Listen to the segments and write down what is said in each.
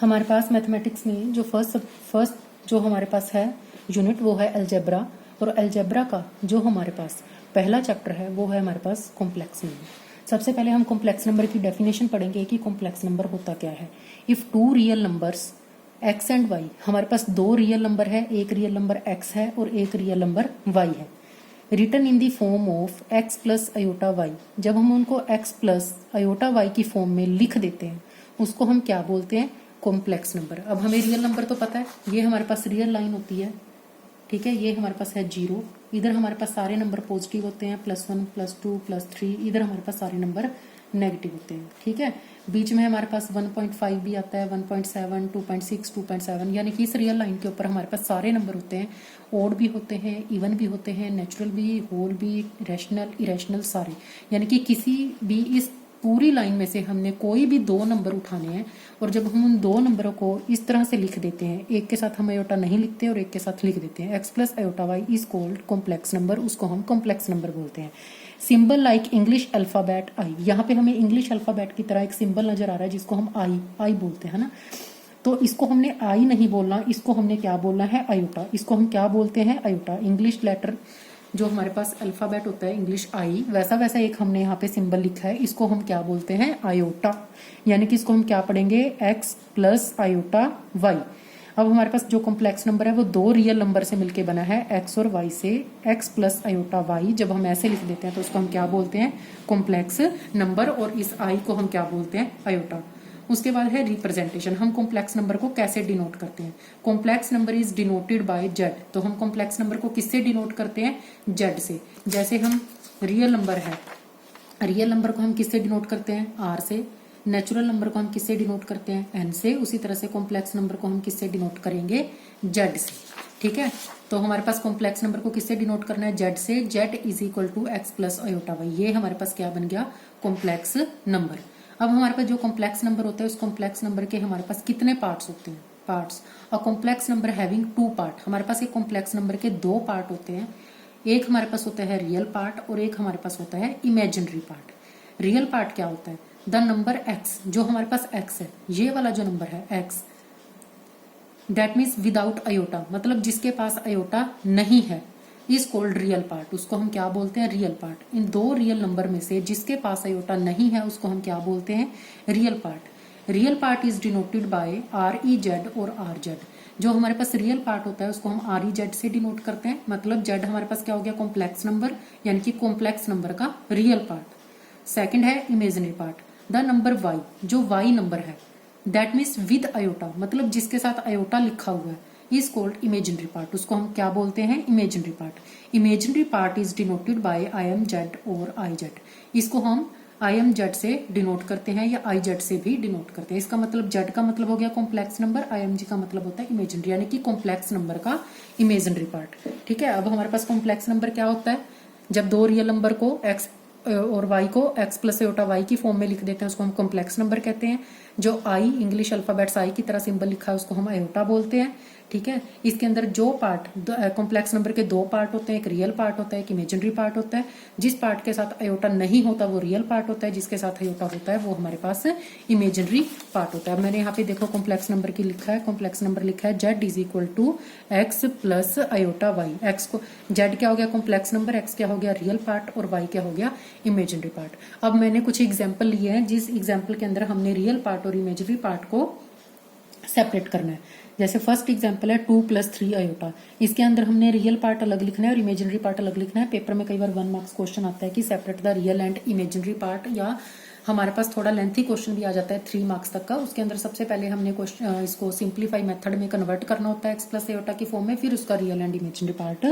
हमारे पास मैथमेटिक्स में जो फर्स्ट जो हमारे पास है यूनिट वो है अलजेब्रा, और अलजेब्रा का जो हमारे पास पहला चैप्टर है वो है हमारे पास कॉम्प्लेक्स नंबर। सबसे पहले हम कॉम्प्लेक्स नंबर की डेफिनेशन पढ़ेंगे कि कॉम्प्लेक्स नंबर होता क्या है। If two real numbers x and y, हमारे पास दो रियल नंबर है, एक रियल नंबर एक्स है और एक रियल नंबर वाई है, written in the form of x plus iota y, जब हम उनको एक्स प्लस अयोटा वाई की फॉर्म में लिख देते हैं उसको हम क्या बोलते हैं, कॉम्प्लेक्स नंबर। अब हमें रियल नंबर तो पता है, ये हमारे पास रियल लाइन होती है, ठीक है, ये हमारे पास है 0, इधर हमारे पास सारे नंबर पॉजिटिव होते हैं, +1 +2 +3, इधर हमारे पास सारे नंबर नेगेटिव होते हैं, ठीक है। बीच में हमारे पास 1.5 भी आता है, 1.7, 2.6, 2.7, यानी कि इस रियल लाइन के ऊपर हमारे पास सारे नंबर होते हैं, ओड भी होते हैं, इवन भी होते हैं, नेचुरल भी, होल भी, रैशनल, इरेशनल, सारे, यानी कि किसी भी इस पूरी लाइन में से हमने कोई भी दो नंबर उठाने हैं और जब हम उन दो नंबरों को इस तरह से लिख देते हैं, एक के साथ हम अयोटा नहीं लिखते और एक के साथ लिख देते हैं, x plus iota y is called complex number, उसको हम कॉम्प्लेक्स नंबर बोलते हैं। Symbol like English alphabet I, यहाँ पे हमें इंग्लिश अल्फाबेट की तरह एक सिंबल नजर आ रहा है जिसको हम आई बोलते हैं ना, तो इसको हमने आई नहीं बोलना, इसको हमने क्या बोलना है, अयोटा। इसको हम क्या बोलते हैं, अयोटा। इंग्लिश लेटर जो हमारे पास अल्फाबेट होता है इंग्लिश आई, वैसा वैसा एक हमने यहाँ पे सिंबल लिखा है, इसको हम क्या बोलते हैं, अयोटा। यानी कि इसको हम क्या पढ़ेंगे, एक्स प्लस अयोटा वाई। अब हमारे पास जो कॉम्प्लेक्स नंबर है वो दो रियल नंबर से मिलके बना है, एक्स और वाई से, एक्स प्लस अयोटा वाई। जब हम ऐसे लिख देते हैं तो उसको हम क्या बोलते हैं, कॉम्प्लेक्स नंबर, और इस आई को हम क्या बोलते हैं, अयोटा। उसके बाद है रिप्रेजेंटेशन, हम कॉम्प्लेक्स नंबर को कैसे डिनोट करते हैं। Complex number is denoted by Z, तो हम कॉम्प्लेक्स नंबर को किससे डिनोट करते हैं, जेड से। जैसे हम रियल नंबर है, रियल नंबर को हम किससे डिनोट करते हैं, आर से। नेचुरल नंबर को हम किससे डिनोट करते हैं, एन से। उसी तरह से कॉम्प्लेक्स नंबर को हम किससे डिनोट करेंगे, जेड से, ठीक है। तो हमारे पास कॉम्प्लेक्स नंबर को किससे डिनोट करना है, जेड से। Z is equal to x plus iota Y, ये हमारे पास क्या बन गया, कॉम्प्लेक्स नंबर। अब हमारे पास जो कॉम्प्लेक्स नंबर होता है उस कॉम्प्लेक्स नंबर के हमारे पास कितने पार्ट्स होते हैं, पार्ट्स। और complex number having two part, हमारे पास एक कॉम्प्लेक्स नंबर के दो पार्ट होते हैं, एक हमारे पास होता है रियल पार्ट और एक हमारे पास होता है इमेजिनरी पार्ट। रियल पार्ट क्या होता है, द नंबर एक्स, जो हमारे पास एक्स है, ये वाला जो नंबर है x, that means without iota, मतलब जिसके पास अयोटा नहीं है, इज कॉल्ड रियल पार्ट, उसको हम क्या बोलते हैं, रियल पार्ट। इन दो रियल नंबर में से जिसके पास अयोटा नहीं है उसको हम क्या बोलते हैं, real part. Real part is denoted by R E Z और आर जेड। जो हमारे पास रियल पार्ट होता है उसको हम आर ई जेड से डिनोट करते हैं, मतलब जेड हमारे पास क्या हो गया, कॉम्प्लेक्स नंबर, यानी कि कॉम्प्लेक्स नंबर का रियल पार्ट। सेकंड है imaginary part, the number y, जो वाई नंबर है, दैट मीन्स विद अयोटा, मतलब जिसके साथ अयोटा लिखा हुआ है, इज कॉल्ड इमेजिनरी पार्ट, उसको हम क्या बोलते हैं, imaginary part. Imaginary part is denoted by I am Z और आई जेड, इसको हम आई एम जेड से डिनोट करते हैं या आई जेड से भी डिनोट करते हैं। इसका मतलब जेड का मतलब हो गया complex number, I M G का मतलब होता है इमेजिनरी, यानी कि कॉम्प्लेक्स नंबर का इमेजिनरी पार्ट, ठीक है। अब हमारे पास कॉम्प्लेक्स नंबर क्या होता है, जब दो रियल नंबर को एक्स और वाई को एक्स प्लस अयोटा वाई की फॉर्म में लिख देते हैं उसको हम कॉम्प्लेक्स नंबर कहते हैं। जो आई इंग्लिश अल्फाबेट्स आई की तरह सिंबल लिखा है उसको हम अयोटा बोलते हैं, ठीक है। इसके अंदर जो पार्ट, कॉम्प्लेक्स नंबर के दो पार्ट होते हैं, एक रियल पार्ट होता है, एक इमेजिनरी पार्ट होता है। जिस पार्ट के साथ अयोटा नहीं होता वो रियल पार्ट होता है, जिसके साथ अयोटा होता है वो हमारे पास इमेजिनरी पार्ट होता है। मैंने यहाँ पे देखो कॉम्प्लेक्स नंबर की लिखा है, कॉम्प्लेक्स नंबर लिखा है z is equal to x plus iota y. X को जेड क्या हो गया, कॉम्प्लेक्स नंबर, एक्स क्या हो गया, रियल पार्ट, और वाई क्या हो गया, इमेजिनरी पार्ट। अब मैंने कुछ एग्जाम्पल लिए हैं जिस एग्जाम्पल के अंदर हमने रियल पार्ट और इमेजिनरी पार्ट को सेपरेट करना है। जैसे फर्स्ट एग्जांपल है 2 + 3 अयोटा, इसके अंदर हमने रियल पार्ट अलग लिखना है और इमेजिनरी पार्ट अलग लिखना है। पेपर में कई बार 1 मार्क्स क्वेश्चन आता है कि separate the real and imaginary part, या हमारे पास थोड़ा लेंथी क्वेश्चन भी आ जाता है 3 मार्क्स तक का। उसके अंदर सबसे पहले हमने इसको सिंप्लीफाई मेथड में कन्वर्ट करना होता है एक्स प्लस अयोटा की फॉर्म में, फिर उसका रियल एंड इमेजिनरी पार्ट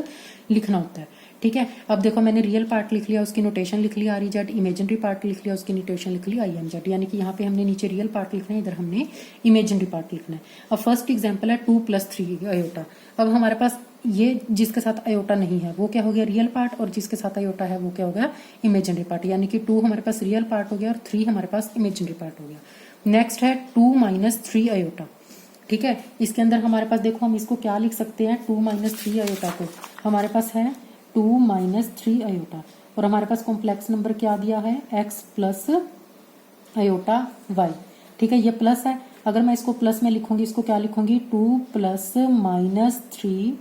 लिखना होता है, ठीक है। अब देखो मैंने रियल पार्ट लिख लिया, उसकी नोटेशन लिख लिया R E Z, imaginary part लिख लिया, उसकी नोटेशन लिख ली आई एम जेड, यानी कि यहाँ पे हमने नीचे रियल पार्ट लिखना है, इधर हमने इमेजिनरी पार्ट लिखना है। अब फर्स्ट एग्जांपल है 2 + 3 अयोटा। अब हमारे पास ये जिसके साथ अयोटा नहीं है वो क्या हो गया, रियल पार्ट, और जिसके साथ अयोटा है वो क्या हो गया, इमेजिनरी पार्ट, यानी कि 2 हमारे पास रियल पार्ट हो गया और 3 हमारे पास इमेजिनरी पार्ट हो गया। नेक्स्ट है 2 - 3 अयोटा, ठीक है। इसके अंदर हमारे पास देखो हम इसको क्या लिख सकते हैं, 2 - 3 अयोटा को हमारे पास है 2 - 3 अयोटा, और हमारे पास कॉम्प्लेक्स नंबर क्या दिया है, एक्स प्लस अयोटा वाई, ठीक है। ये प्लस है अगर मैं इसको प्लस में लिखूंगी, इसको क्या लिखूंगी, 2 प्लस माइनस 3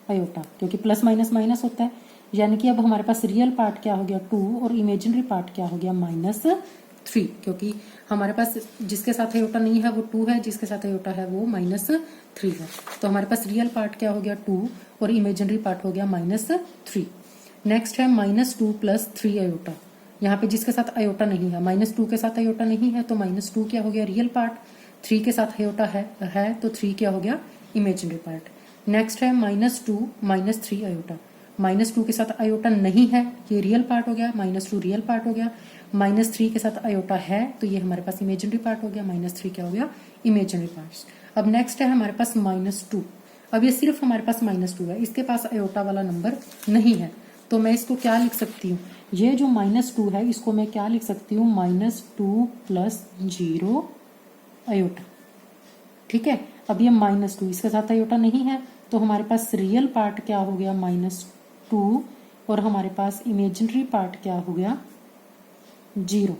आयोटा, क्योंकि प्लस माइनस माइनस होता है। यानी कि अब हमारे पास रियल पार्ट क्या हो गया 2 और इमेजिनरी पार्ट क्या हो गया -3, क्योंकि हमारे पास जिसके साथ आयोटा नहीं है वो 2 है, जिसके साथ आयोटा है वो -3 है। तो हमारे पास रियल पार्ट क्या हो गया 2 और इमेजिनरी पार्ट हो गया -3। नेक्स्ट है -2 प्लस 3 आयोटा। यहाँ पे जिसके साथ आयोटा नहीं है, -2 के साथ आयोटा नहीं है तो -2 क्या हो गया रियल पार्ट, 3 के साथ आयोटा है तो 3 क्या हो गया इमेजिनरी पार्ट। नेक्स्ट है -2 -3 आयोटा। -2 के साथ आयोटा नहीं है, ये रियल पार्ट हो गया, -2 रियल पार्ट हो गया। -3 के साथ आयोटा है तो ये हमारे पास इमेजिनरी पार्ट हो गया, -3 क्या हो गया इमेजिनरी पार्ट। अब नेक्स्ट है हमारे पास -2। अब ये सिर्फ हमारे पास -2 है, इसके पास आयोटा वाला नंबर नहीं है, तो मैं इसको क्या लिख सकती हूँ, ये जो -2 है इसको मैं क्या लिख सकती हूँ, -2 प्लस 0 आयोटा। ठीक है, अब ये -2 इसके साथ आयोटा नहीं है तो हमारे पास रियल पार्ट क्या हो गया -2 और हमारे पास इमेजिनरी पार्ट क्या हो गया 0।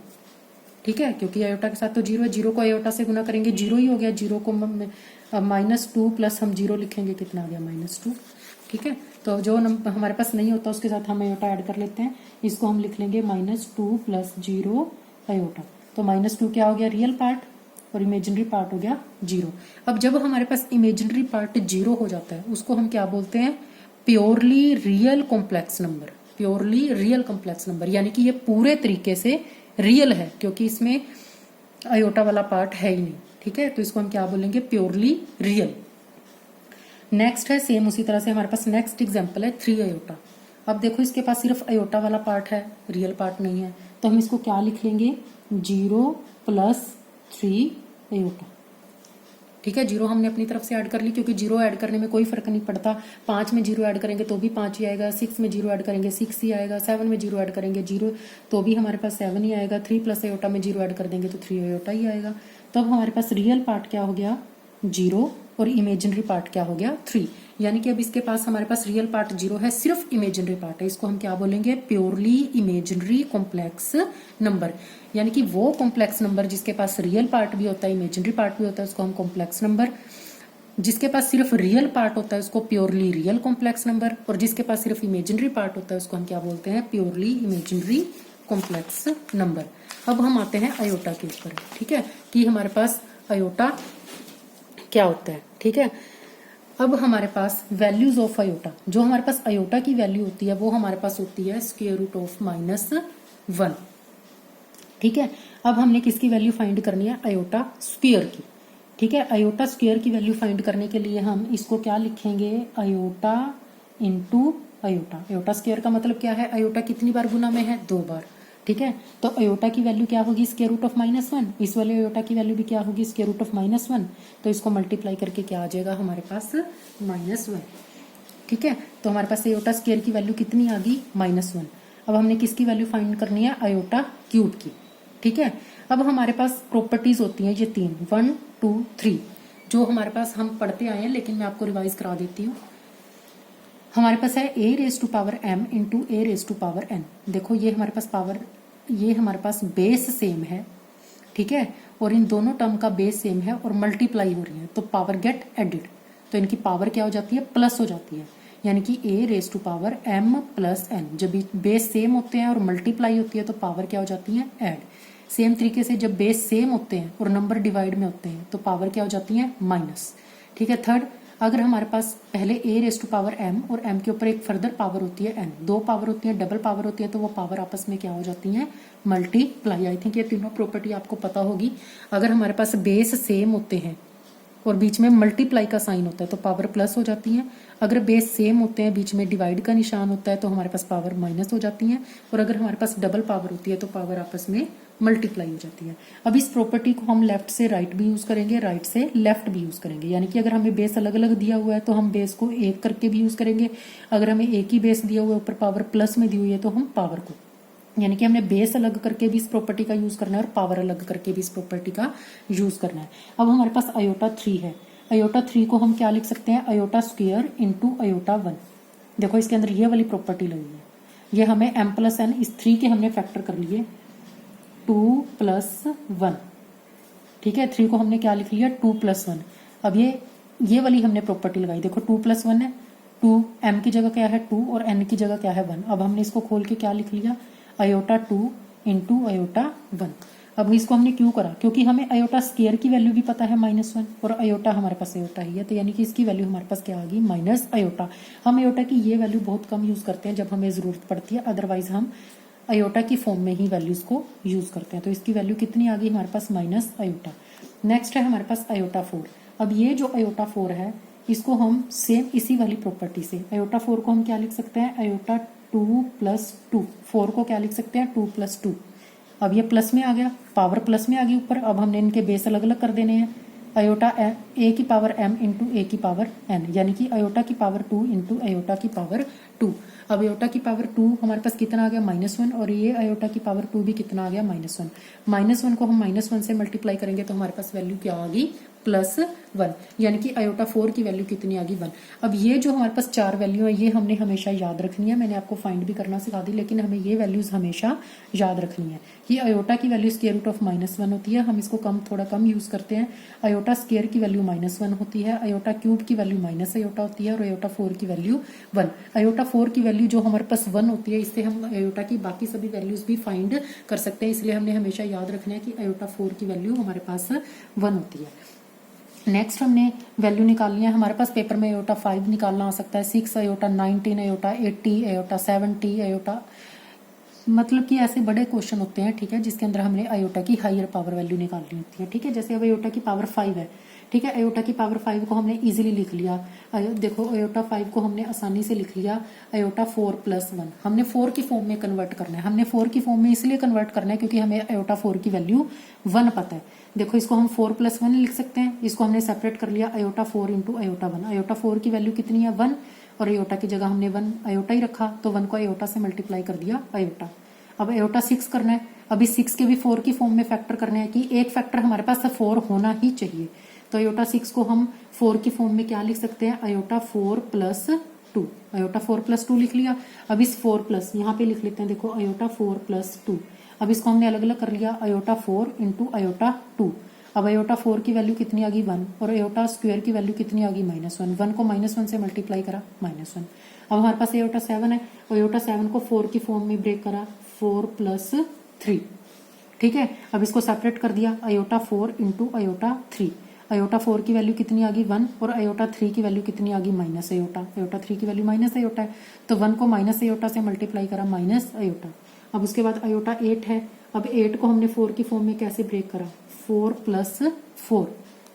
ठीक है, क्योंकि आयोटा के साथ तो 0 है, 0 को आयोटा से गुना करेंगे 0 ही हो गया, 0 को -2 प्लस हम 0 लिखेंगे, कितना आ गया -2। ठीक है, तो जो हमारे पास नहीं होता उसके साथ हम आयोटा ऐड कर लेते हैं, इसको हम लिख लेंगे -2 प्लस 0 आयोटा। तो -2 क्या हो गया रियल पार्ट और इमेजिनरी पार्ट हो गया 0। अब जब हमारे पास इमेजिनरी पार्ट 0 हो जाता है उसको हम क्या बोलते हैं, purely real complex number. Purely real complex number यानी कि ये पूरे तरीके से रियल है, क्योंकि इसमें आयोटा वाला पार्ट है ही नहीं। ठीक है, तो इसको हम क्या बोलेंगे, प्योरली रियल। नेक्स्ट है सेम उसी तरह से हमारे पास नेक्स्ट एग्जांपल है 3 आयोटा। अब देखो इसके पास सिर्फ आयोटा वाला पार्ट है, रियल पार्ट नहीं है, तो हम इसको क्या लिख लेंगे, 0 प्लस 3 आयोटा। ठीक है, 0 हमने अपनी तरफ से ऐड कर ली, क्योंकि 0 ऐड करने में कोई फर्क नहीं पड़ता, 5 में 0 ऐड करेंगे तो भी 5 ही आएगा, 6 में 0 ऐड करेंगे 6 ही आएगा, 7 में 0 ऐड करेंगे 0 तो भी हमारे पास 7 ही आएगा, 3 प्लस आयोटा में 0 ऐड कर देंगे तो 3 आयोटा ही आएगा। तो अब हमारे पास रियल पार्ट क्या हो गया 0 और इमेजिनरी पार्ट क्या हो गया 3। यानी कि अब इसके पास हमारे पास रियल पार्ट 0 है, सिर्फ इमेजिनरी पार्ट है, इसको हम क्या बोलेंगे, प्योरली इमेजिनरी कॉम्प्लेक्स नंबर। यानी कि वो कॉम्प्लेक्स नंबर जिसके पास रियल पार्ट भी होता है इमेजिनरी पार्ट भी होता है उसको हम कॉम्प्लेक्स नंबर, जिसके पास सिर्फ रियल पार्ट होता है उसको प्योरली रियल कॉम्प्लेक्स नंबर, और जिसके पास सिर्फ इमेजिनरी पार्ट होता है उसको हम क्या बोलते हैं, प्योरली इमेजिनरी कॉम्प्लेक्स नंबर। अब हम आते हैं आयोटा के ऊपर। ठीक है, कि हमारे पास आयोटा क्या होता है। ठीक है, अब हमारे पास वैल्यूज ऑफ आयोटा, जो हमारे पास आयोटा की वैल्यू होती है वो हमारे पास होती है स्क्वायर रूट ऑफ -1। ठीक है, अब हमने किसकी वैल्यू फाइंड करनी है, आयोटा स्क्वायर की। ठीक है, आयोटा स्क्वायर की वैल्यू फाइंड करने के लिए हम इसको क्या लिखेंगे, iota into iota. Iota square का मतलब क्या है, आयोटा कितनी बार गुना में है, 2 बार। ठीक है, तो आयोटा की वैल्यू क्या होगी, स्क्वायर रूट ऑफ -1। इस वाले आयोटा की वैल्यू भी क्या होगी, स्क्वायर रूट ऑफ -1। तो इसको मल्टीप्लाई करके क्या आ जाएगा हमारे पास -1। ठीक है, तो हमारे पास आयोटा स्क्वायर की वैल्यू कितनी आ गई, -1। अब हमने किसकी वैल्यू फाइंड करनी है, आयोटा क्यूब की। ठीक है, अब हमारे पास प्रॉपर्टीज होती हैं ये 3, 1 2 3, जो हमारे पास हम पढ़ते आए हैं, लेकिन मैं आपको रिवाइज करा देती हूँ। हमारे पास है a⁻m इंटू a⁻n। देखो ये हमारे पास पावर, ये हमारे पास बेस सेम है। ठीक है, और इन दोनों टर्म का बेस सेम है और मल्टीप्लाई हो रही है तो पावर गेट एडिड, तो इनकी पावर क्या हो जाती है, प्लस हो जाती है। यानी कि a⁻m प्लस n, जब बेस सेम होते हैं और मल्टीप्लाई होती है तो पावर क्या हो जाती है, ऐड। सेम तरीके से जब बेस सेम होते हैं और नंबर डिवाइड में होते हैं तो पावर क्या हो जाती है, माइनस। ठीक है, थर्ड, अगर हमारे पास पहले a⁻m और m के ऊपर एक फर्दर पावर होती है n, 2 पावर होती है, डबल पावर होती है, तो वो पावर आपस में क्या हो जाती है, मल्टीप्लाई। आई थिंक ये तीनों प्रॉपर्टी आपको पता होगी। अगर हमारे पास बेस सेम होते हैं और बीच में मल्टीप्लाई का साइन होता है तो पावर प्लस हो जाती है। अगर बेस सेम होते हैं, बीच में डिवाइड का निशान होता है तो हमारे पास पावर माइनस हो जाती है। और अगर हमारे पास डबल पावर होती है तो पावर आपस में मल्टीप्लाई हो जाती है। अब इस प्रॉपर्टी को हम लेफ्ट से राइट भी यूज करेंगे, राइट से लेफ्ट भी यूज करेंगे। यानी कि अगर हमें बेस अलग अलग दिया हुआ है तो हम बेस को एक करके भी यूज करेंगे, अगर हमें एक ही बेस दिया हुआ है ऊपर पावर प्लस में दी हुई है तो हम पावर को, यानी कि हमने बेस अलग करके भी इस प्रॉपर्टी का यूज करना है और पावर अलग करके भी इस प्रॉपर्टी का यूज करना है। अब हमारे पास आयोटा 3 है, आयोटा 3 को हम क्या लिख सकते हैं, आयोटा स्क्वायर इंटू आयोटा 1। देखो इसके अंदर ये वाली प्रॉपर्टी लगी है, ये हमें m प्लस n, इस 3 के हमने फैक्टर कर लिए 2 प्लस 1। ठीक है। 3 को हमने क्या लिख लिया 2+1। अब ये वाली हमने प्रॉपर्टी लगाई, देखो 2+1 है, 2 m की जगह क्या है 2 और n की जगह क्या है 1। अब हमने इसको खोल के क्या लिख लिया अयोटा 2 इंटू अयोटा 1। अब इसको हमने क्यों करा, क्योंकि हमें अयोटा स्केयर की वैल्यू भी पता है -1 और अयोटा हमारे पास अयोटा ही है, तो यानी कि इसकी वैल्यू हमारे पास क्या आ गई माइनस अयोटा। हम अयोटा की ये वैल्यू बहुत कम यूज करते हैं जब हमें जरूरत पड़ती है, अदरवाइज हम अयोटा की फॉर्म में ही वैल्यूज को यूज करते हैं। तो इसकी वैल्यू कितनी आ गई हमारे पास माइनस अयोटा। नेक्स्ट है हमारे पास अयोटा 4। अब ये जो अयोटा 4 है इसको हम सेम इसी वाली प्रॉपर्टी से अयोटा 4 को हम क्या लिख सकते हैं अयोटा 2+2। 4 को क्या लिख सकते हैं 2+2। अब ये प्लस में आ गया, पावर प्लस में आ गई ऊपर। अब हमने इनके बेस अलग अलग कर देने हैं। अयोटा ए की पावर m इंटू ए की पावर n, यानी कि अयोटा की पावर 2 इंटू अयोटा की पावर 2। अब अयोटा की पावर 2 हमारे पास कितना आ गया -1 और ये अयोटा की पावर 2 भी कितना आ गया -1। -1 को हम -1 से मल्टीप्लाई करेंगे तो हमारे पास वैल्यू क्या आ गई +1, यानी कि अयोटा 4 की वैल्यू कितनी आ गई 1। अब ये जो हमारे पास 4 वैल्यू है ये हमने हमेशा याद रखनी है। मैंने आपको फाइंड भी करना सिखा दी, लेकिन हमें ये वैल्यूज हमेशा याद रखनी है। ये अयोटा की वैल्यू स्क्वायर रूट ऑफ -1 होती है, हम इसको थोड़ा कम यूज करते हैं। अयोटा स्क्वायर की वैल्यू -1 होती है, अयोटा क्यूब की वैल्यू माइनस अयोटा होती है और अयोटा 4 की वैल्यू 1। अयोटा 4 की वैल्यू जो हमारे पास 1 होती है, इससे हम अयोटा की बाकी सभी वैल्यूज भी फाइंड कर सकते हैं, इसलिए हमने हमेशा याद रखना है कि अयोटा 4 की वैल्यू हमारे पास 1 होती है। नेक्स्ट हमने वैल्यू निकालनी है, हमारे पास पेपर में अयोटा 5 निकालना आ सकता है, 6 अयोटा 19 अयोटा 80 अयोटा 70 अयोटा, मतलब कि ऐसे बड़े क्वेश्चन होते हैं, ठीक है, जिसके अंदर हमने अयोटा की हायर पावर वैल्यू निकालनी होती है। ठीक है, जैसे अब अयोटा की पावर 5 है, ठीक है, अयोटा की पावर 5 को हमने इजीली लिख लिया। देखो अयोटा 5 को हमने आसानी से लिख लिया अयोटा 4+1। हमने 4 की फॉर्म में कन्वर्ट करना है, हमने 4 की फॉर्म में इसलिए कन्वर्ट करना है क्योंकि हमें अयोटा 4 की वैल्यू 1 पता है। देखो इसको हम 4+1 लिख सकते हैं, इसको हमने सेपरेट कर लिया अयोटा 4 इंटू अयोटा 1। अयोटा 4 की वैल्यू कितनी है 1 और अयोटा की जगह हमने 1 अयोटा ही रखा, तो 1 को अयोटा से मल्टीप्लाई कर दिया अयोटा। अब अयोटा 6 करना है, अभी 6 के भी 4 की फॉर्म में फैक्टर करना है कि एक फैक्टर हमारे पास 4 होना ही चाहिए। तो अयोटा 6 को हम 4 की फॉर्म में क्या लिख सकते हैं अयोटा 4+2। अयोटा 4+2 लिख लिया। अब इस 4+ यहाँ पे लिख लेते हैं, देखो अयोटा 4+2। अब इसको हमने अलग अलग कर लिया अयोटा 4 इंटू अयोटा 2। अब अयोटा 4 की वैल्यू कितनी आ गई 1 और अयोटा स्क्वायर की वैल्यू कितनी आ गई -1। 1 को -1 से मल्टीप्लाई करा -1। अब हमारे पास अयोटा 7 है, अयोटा 7 को 4 की फॉर्म में ब्रेक करा 4+3। ठीक है, अब इसको सेपरेट कर दिया अयोटा 4 इंटू अयोटा 3। अयोटा 4 की वैल्यू कितनी आ गई 1 और अयोटा 3 की वैल्यू कितनी आ गई माइनस अयोटा। अयोटा 3 की वैल्यू माइनस अयोटा है, तो 1 को माइनस अयोटा से मल्टीप्लाई करा माइनस अयोटा। अब उसके बाद अयोटा 8 है, अब 8 को हमने 4 की फॉर्म में कैसे ब्रेक करा 4+4।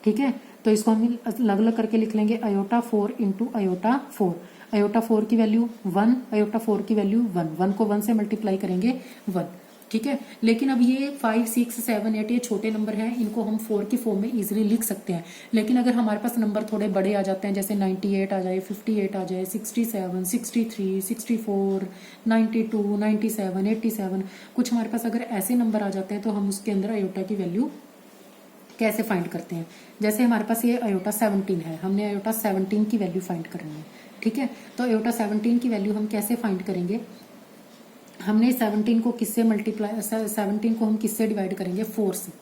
ठीक है, तो इसको हम अलग अलग करके लिख लेंगे अयोटा 4 इंटू अयोटा 4। अयोटा 4 की वैल्यू 1, अयोटा 4 की वैल्यू 1, 1 को 1 से मल्टीप्लाई करेंगे 1। ठीक है, लेकिन अब ये 5, 6, 7, 8 ये छोटे नंबर हैं, इनको हम 4 की फॉर्म में इजीली लिख सकते हैं। लेकिन अगर हमारे पास नंबर थोड़े बड़े आ जाते हैं, जैसे 98 आ जाए, 58 आ जाए, 67, 63, 64, 92, 97, 87, कुछ हमारे पास अगर ऐसे नंबर आ जाते हैं तो हम उसके अंदर अयोटा की वैल्यू कैसे फाइंड करते हैं। जैसे हमारे पास ये अयोटा 17 है, हमने अयोटा 17 की वैल्यू फाइंड करनी है। ठीक है, तो अयोटा 17 की वैल्यू हम कैसे फाइंड करेंगे, हमने 17 को किससे मल्टीप्लाई 17 को हम किससे डिवाइड करेंगे 4 से।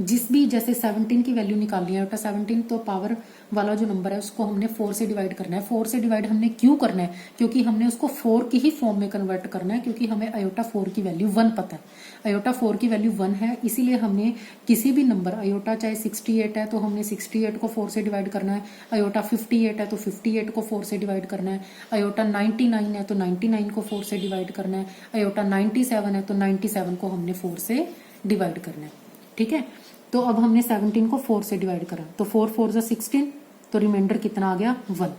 जिस भी जैसे 17 की वैल्यू निकालनी है अयोटा 17, तो पावर वाला जो नंबर है उसको हमने 4 से डिवाइड करना है। 4 से डिवाइड हमने क्यों करना है, क्योंकि हमने उसको 4 की ही फॉर्म में कन्वर्ट करना है, क्योंकि हमें अयोटा 4 की वैल्यू 1 पता है। अयोटा 4 की वैल्यू 1 है, इसीलिए हमने किसी भी नंबर अयोटा चाहे 68 है तो हमने 68 को 4 से डिवाइड करना है, अयोटा 58 है तो 58 को 4 से डिवाइड करना है, अयोटा 99 है तो 99 को 4 से डिवाइड करना है, अयोटा 97 है तो 97 को हमने 4 से डिवाइड करना है। ठीक है, तो अब हमने 17 को 4 से डिवाइड करा, तो 4 4 जा 16, तो रिमाइंडर कितना आ गया 1।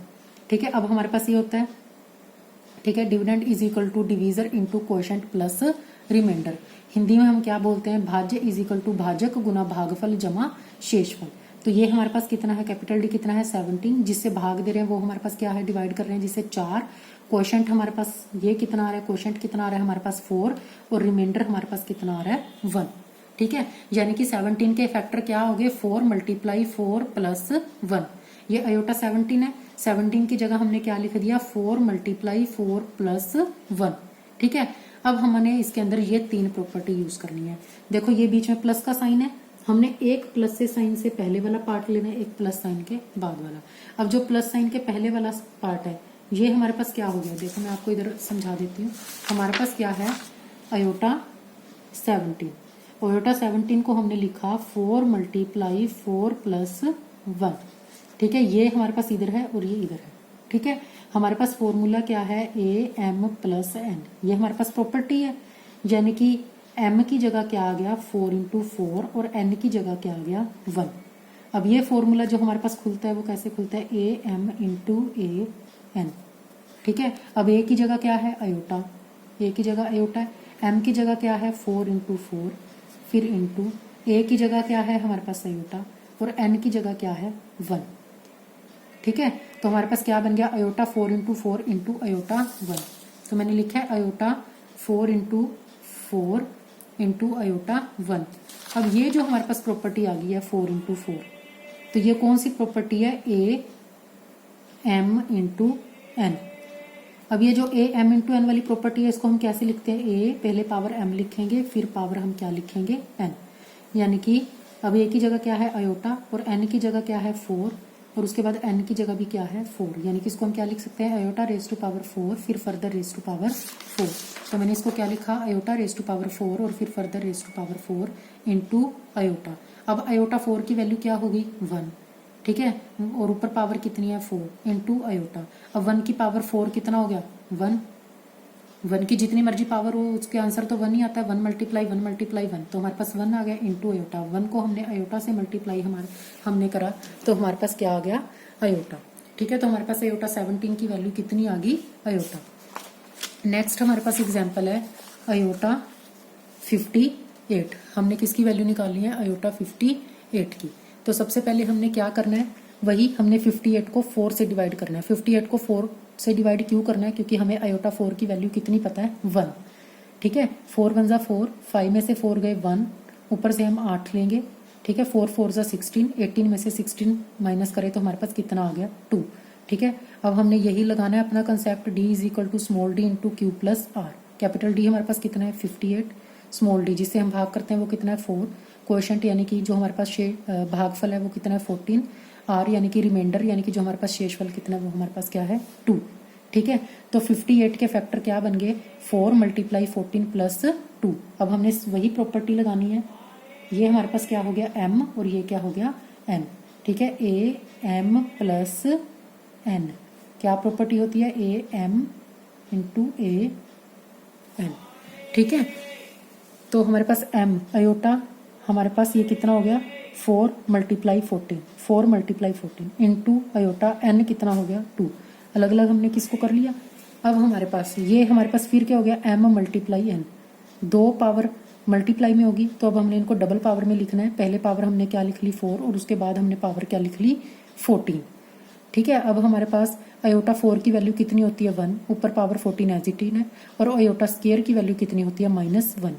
ठीक है, अब हमारे पास ये होता है, ठीक है, dividend is equal to divisor into quotient plus remainder. Hindi में हम क्या बोलते हैं, भाज्य इज इक्वल टू भाजक गुना भागफल जमा शेषफल। तो ये हमारे पास कितना है, कैपिटल डी कितना है 17, जिससे भाग दे रहे हैं वो हमारे पास क्या है, डिवाइड कर रहे हैं जिससे 4। क्वोशेंट हमारे पास ये कितना आ रहा है, क्वोशेंट कितना आ रहा है हमारे पास 4 और रिमाइंडर हमारे पास कितना आ रहा है 1। ठीक है, यानी कि 17 के फैक्टर क्या हो गए 4 मल्टीप्लाई 4 प्लस 1। ये अयोटा 17 है, 17 की जगह हमने क्या लिख दिया 4 मल्टीप्लाई 4 प्लस 1। ठीक है, अब हमने इसके अंदर ये 3 प्रॉपर्टी यूज करनी है। देखो ये बीच में प्लस का साइन है, हमने एक प्लस से साइन से पहले वाला पार्ट लेना है, एक प्लस साइन के बाद वाला। अब जो प्लस साइन के पहले वाला पार्ट है ये हमारे पास क्या हो गया, देखो मैं आपको इधर समझा देती हूँ। हमारे पास क्या है, अयोटा 17। अयोटा 17 को हमने लिखा 4 × 4 + 1। ठीक है, ये हमारे पास इधर है और ये इधर है। ठीक है, हमारे पास फॉर्मूला क्या है, AM + N। ये हमारे पास प्रॉपर्टी है, यानी कि m की जगह क्या आ गया 4 × 4 और n की जगह क्या आ गया 1। अब ये फॉर्मूला जो हमारे पास खुलता है वो कैसे खुलता है, AM × AN। ठीक है, अब a की जगह क्या है, अयोटा, a की जगह अयोटा है, m की जगह क्या है 4 × 4, फिर इंटू a की जगह क्या है हमारे पास अयोटा और n की जगह क्या है 1। ठीक है, तो हमारे पास क्या बन गया, अयोटा 4 × 4 × अयोटा 1। तो मैंने लिखा है अयोटा 4 × 4 × अयोटा 1। अब ये जो हमारे पास प्रॉपर्टी आ गई है 4 × 4, तो ये कौन सी प्रॉपर्टी है, AM × N। अब ये जो AM × N वाली प्रॉपर्टी है इसको हम कैसे लिखते हैं, A पहले पावर M लिखेंगे, फिर पावर हम क्या लिखेंगे N। यानी कि अब A की जगह क्या है अयोटा और N की जगह क्या है 4 और उसके बाद n की जगह भी क्या है 4, यानी कि इसको हम क्या लिख सकते हैं, अयोटा रेज़ टू पावर 4 फिर फर्दर रेज़ टू पावर 4। तो मैंने इसको क्या लिखा, अयोटा रेज़ टू पावर 4 और फिर further raise to power 4 into iota. अब अयोटा 4 की वैल्यू क्या होगी 1। ठीक है, और ऊपर पावर कितनी है 4 इंटू अयोटा। अब 1 की पावर 4 कितना हो गया 1। 1 की जितनी मर्जी पावर हो उसके आंसर तो 1 ही आता है, 1 × 1 तो हमारे पास 1 आ गया इंटू अयोटा। 1 को हमने अयोटा से मल्टीप्लाई हमने करा तो हमारे पास क्या आ गया अयोटा। ठीक है, तो हमारे पास अयोटा 17 की वैल्यू कितनी आ गई अयोटा। नेक्स्ट हमारे पास एग्जाम्पल है अयोटा 58। हमने किसकी वैल्यू निकालनी है, अयोटा 58 की। तो सबसे पहले हमने क्या करना है, वही हमने 58 को 4 से डिवाइड करना है। 58 को 4 से डिवाइड क्यों करना है, क्योंकि हमें अयोटा 4 की वैल्यू कितनी पता है 1। ठीक है, 4 × 1 = 4, 5 में से 4 गए 1, ऊपर से हम 8 लेंगे। ठीक है, 4 × 4 = 16, 18 में से 16 माइनस करें तो हमारे पास कितना आ गया 2। ठीक है, अब हमने यही लगाना है अपना concept, D = small d × Q + R। Capital D हमारे पास कितना है 58, स्मॉल d जिससे हम भाग करते हैं वो कितना है 4, क्वोशंट यानी कि जो हमारे पास भागफल है वो कितना है 14, R यानी कि रिमाइंडर यानी कि जो हमारे पास शेषफल कितना है वो हमारे पास क्या है 2। ठीक है, तो 58 के फैक्टर क्या बन गए 4 × 14 + 2। अब हमने वही प्रॉपर्टी लगानी है, ये हमारे पास क्या हो गया m और ये क्या हो गया n। ठीक है, AM + N क्या प्रॉपर्टी होती है, AM × AN। ठीक है, तो हमारे पास m अयोटा हमारे पास ये कितना हो गया 4 × 14, 4 × 14 इंटू अयोटा n कितना हो गया 2। अलग अलग हमने किसको कर लिया। अब हमारे पास ये हमारे पास फिर क्या हो गया m × n, 2 पावर मल्टीप्लाई में होगी तो अब हमने इनको डबल पावर में लिखना है। पहले पावर हमने क्या लिख ली 4 और उसके बाद हमने पावर क्या लिख ली 14। ठीक है, अब हमारे पास अयोटा 4 की वैल्यू कितनी होती है 1, ऊपर पावर 14 एज इट इज है, और अयोटा स्क्वायर की वैल्यू कितनी होती है -1।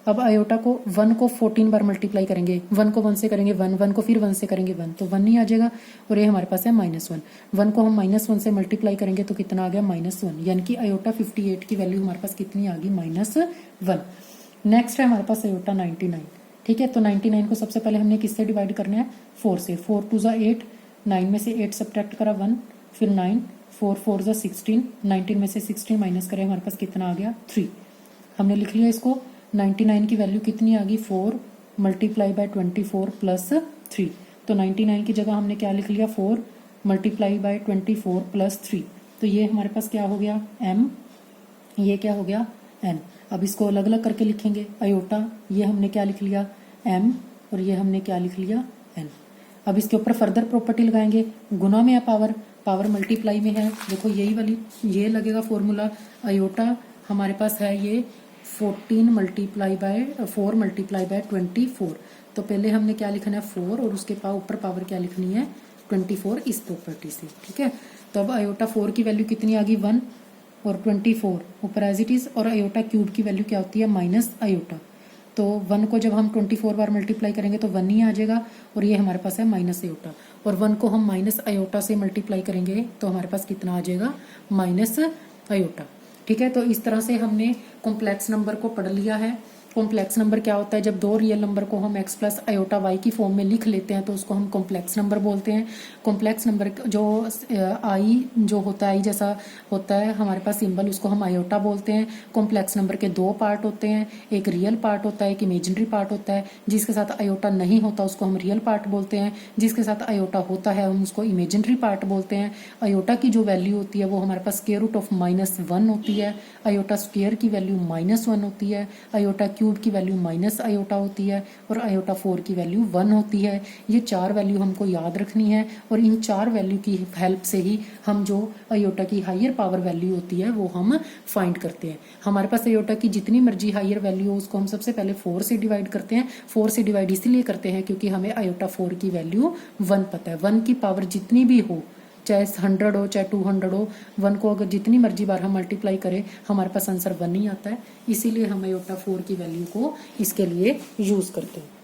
अब अयोटा को 1 को 14 बार मल्टीप्लाई करेंगे, 1 को 1 से करेंगे 1, 1 को फिर 1 से करेंगे 1 तो 1 ही आ जाएगा, और ये हमारे पास है -1। 1 को हम -1 से मल्टीप्लाई करेंगे तो कितना आ गया -1, यानी कि अयोटा 58 की वैल्यू हमारे पास कितनी आ गई -1। नेक्स्ट है हमारे पास अयोटा 99। ठीक है, तो 99 को सबसे पहले हमने किससे डिवाइड करना है 4 से। 4 × 2 = 8, 9 में से 8 सब्ट्रैक्ट करा 1, फिर 9, 4 × 4 = 16, 19 में से 16 माइनस करें हमारे पास कितना आ गया 3। हमने लिख लिया इसको, 99 की वैल्यू कितनी आ गई 4 × 24 + 3। तो 99 की जगह हमने क्या लिख लिया 4 × 24 + 3। तो ये हमारे पास क्या हो गया m, ये क्या हो गया n। अब इसको अलग अलग करके लिखेंगे, अयोटा ये हमने क्या लिख लिया m और ये हमने क्या लिख लिया n। अब इसके ऊपर फर्दर प्रॉपर्टी लगाएंगे, गुना में है पावर, पावर मल्टीप्लाई में है। देखो यही वाली ये लगेगा फॉर्मूला, अयोटा हमारे पास है ये 14 × 4 × 24। तो पहले हमने क्या लिखना है 4 और उसके ऊपर पावर क्या लिखनी है 24 इस प्रॉपर्टी से। ठीक है, तो अब अयोटा 4 की वैल्यू कितनी आ गई 1 और 24 ऊपर एज इट इज, और अयोटा क्यूब की वैल्यू क्या होती है माइनस अयोटा। तो 1 को जब हम 24 बार मल्टीप्लाई करेंगे तो 1 ही आ जाएगा, और ये हमारे पास है माइनस अयोटा, और 1 को हम माइनस अयोटा से मल्टीप्लाई करेंगे तो हमारे पास कितना आ जाएगा माइनस अयोटा। ठीक है, तो इस तरह से हमने कॉम्प्लेक्स नंबर को पढ़ लिया है। कॉम्प्लेक्स नंबर क्या होता है? जब दो रियल नंबर को हम x प्लस आयोटा वाई की फॉर्म में लिख लेते हैं तो उसको हम कॉम्प्लेक्स नंबर बोलते हैं। कॉम्प्लेक्स नंबर जो आई जो होता है आई जैसा होता है हमारे पास सिंबल, उसको हम आयोटा बोलते हैं। कॉम्प्लेक्स नंबर के दो पार्ट होते हैं, एक रियल पार्ट होता है, एक इमेजिनरी पार्ट होता है। जिसके साथ आयोटा नहीं होता उसको हम रियल पार्ट बोलते हैं, जिसके साथ आयोटा होता है हम उसको इमेजिनरी पार्ट बोलते हैं। आयोटा की जो वैल्यू होती है वो हमारे पास स्क्वायर रूट ऑफ -1 होती है। आयोटा स्क्वायर की वैल्यू -1 होती है। आयोटा क्यूब की वैल्यू माइनस आयोटा होती है और आयोटा 4 की वैल्यू 1 होती है। ये चार वैल्यू हमको याद रखनी है और इन चार वैल्यू की हेल्प से ही हम जो आयोटा की हायर पावर वैल्यू होती है वो हम फाइंड करते हैं। हमारे पास आयोटा की जितनी मर्जी हायर वैल्यू हो उसको हम सबसे पहले 4 से डिवाइड करते हैं। 4 से डिवाइड इसलिए करते हैं क्योंकि हमें आयोटा 4 की वैल्यू 1 पता है। 1 की पावर जितनी भी हो, चाहे 100 हो चाहे 200 हो, 1 को अगर जितनी मर्जी बार हम मल्टीप्लाई करें हमारे पास आंसर 1 ही आता है। इसीलिए हम आयोटा 4 की वैल्यू को इसके लिए यूज करते हैं।